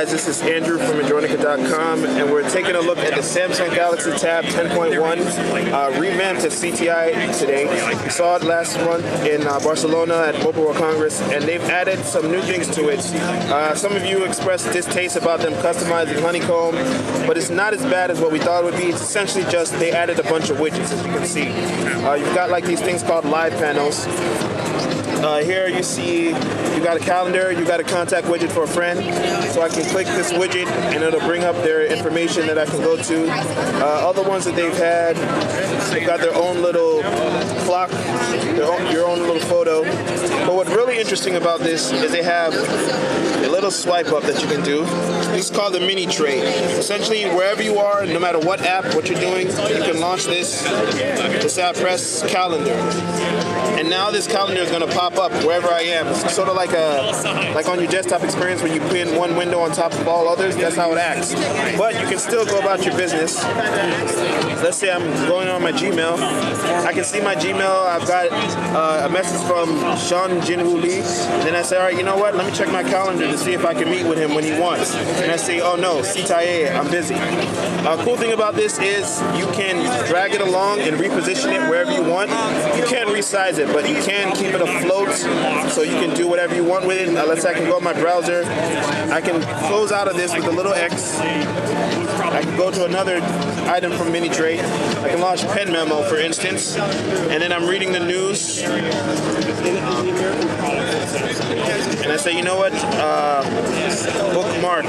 guys, this is Andrew from Andronica.com, and we're taking a look at the Samsung Galaxy Tab 10.1 revamped to CTI today. We saw it last month in Barcelona at Mobile World Congress, and they've added some new things to it. Some of you expressed distaste about them customizing Honeycomb, but it's not as bad as what we thought it would be. It's essentially just they added a bunch of widgets, as you can see. You've got like these things called live panels. Here you see you got a calendar, you got a contact widget for a friend. So I can click this widget and it'll bring up their information that I can go to. Other ones that they've had, they've got their own little clock, your own little photo. But what's really interesting about this is they have a little swipe up that you can do. This is called the mini tray. Essentially, wherever you are, no matter what app, what you're doing, you can launch this. Just say I press calendar. And now this calendar is going to pop up wherever I am. It's sort of like on your desktop experience when you pin one window on top of all others. That's how it acts. But you can still go about your business. Let's say I'm going on my Gmail. I can see my Gmail. I've got a message from Sean Jinwoo Lee. Then I say, all right, you know what? Let me check my calendar to see if I can meet with him when he wants. And I say, oh no, CTI, I'm busy. Cool thing about this is you can drag it along and reposition it wherever you want. You can't resize it, but you can keep it afloat, so you can do whatever you want with it. Let's say I can go in my browser. I can close out of this with a little X. I can go to another item from Mini Tray. I can launch Pen Memo, for instance, and then I'm reading the news. And I say, you know what? Bookmark.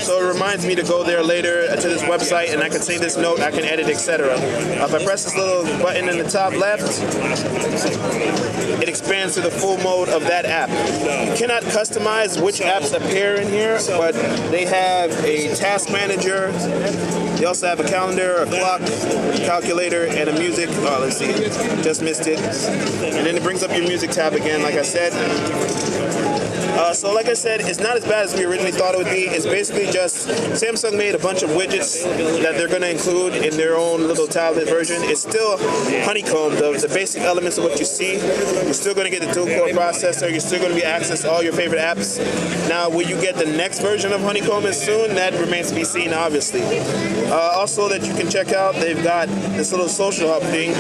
So it reminds me to go there later to this website, and I can save this note, I can edit, etc. If I press this little button in the top left, it expands to the full mode of that app. You cannot customize which apps appear in here, but they have a task manager. They also have a calendar, a clock, calculator, and a music. Oh, let's see, just missed it. And then it brings up your music tab again, like I said. So like I said, it's not as bad as we originally thought it would be. It's basically just Samsung made a bunch of widgets that they're going to include in their own little tablet version. It's still Honeycomb, the basic elements of what you see. You're still going to get the dual-core processor. You're still going to be access to all your favorite apps. Now, will you get the next version of Honeycomb as soon? That remains to be seen, obviously. Also, that you can check out, they've got this little social hub thing.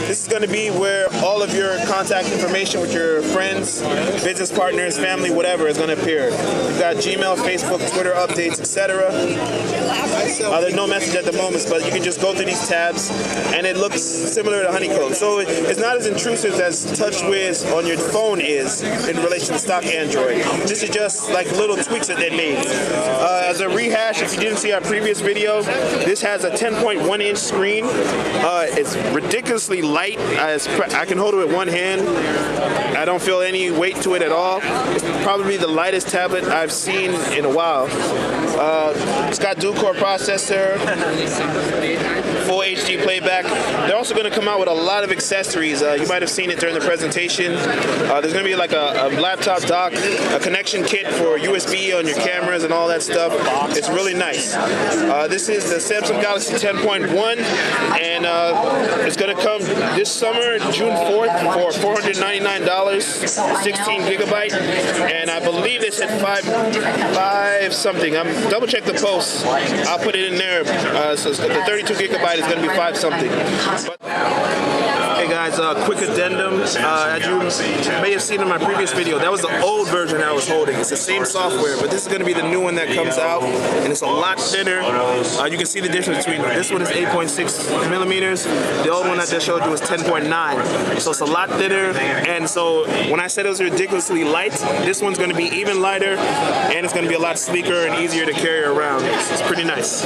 This is going to be where all of your contact information with your friends, business partners, family, whatever is going to appear. You've got Gmail, Facebook, Twitter updates, etc. There's no message at the moment, but you can just go through these tabs, and it looks similar to Honeycomb. So it's not as intrusive as TouchWiz on your phone is in relation to stock Android. This is just like little tweaks that they made. As a rehash, if you didn't see our previous video, this has a 10.1-inch screen. It's ridiculously light. I can hold it with one hand. I don't feel any weight to it at all. It's probably the lightest tablet I've seen in a while. It's got dual-core processor, full HD playback. They're also going to come out with a lot of accessories. You might have seen it during the presentation. There's going to be like a laptop dock, a connection kit for USB on your cameras and all that stuff. It's really nice. This is the Samsung Galaxy 10.1, and it's going to come this summer, June 4th, for $499, 16 gigabyte, and I believe they said five something. I'm double check the post. I'll put it in there. So the 32 gigabyte is going to be 5 something. Hey guys, quick addendum. As you may have seen in my previous video, that was the old version I was holding. It's the same software, but this is going to be the new one that comes out, and it's a lot thinner. You can see the difference between this one is 8.6 millimeters. The old one I just showed you was 10.9. So it's a lot thinner, and so when I said it was ridiculously light, this one's going to be even lighter, and it's going to be a lot sleeker and easier to carry around. It's pretty nice.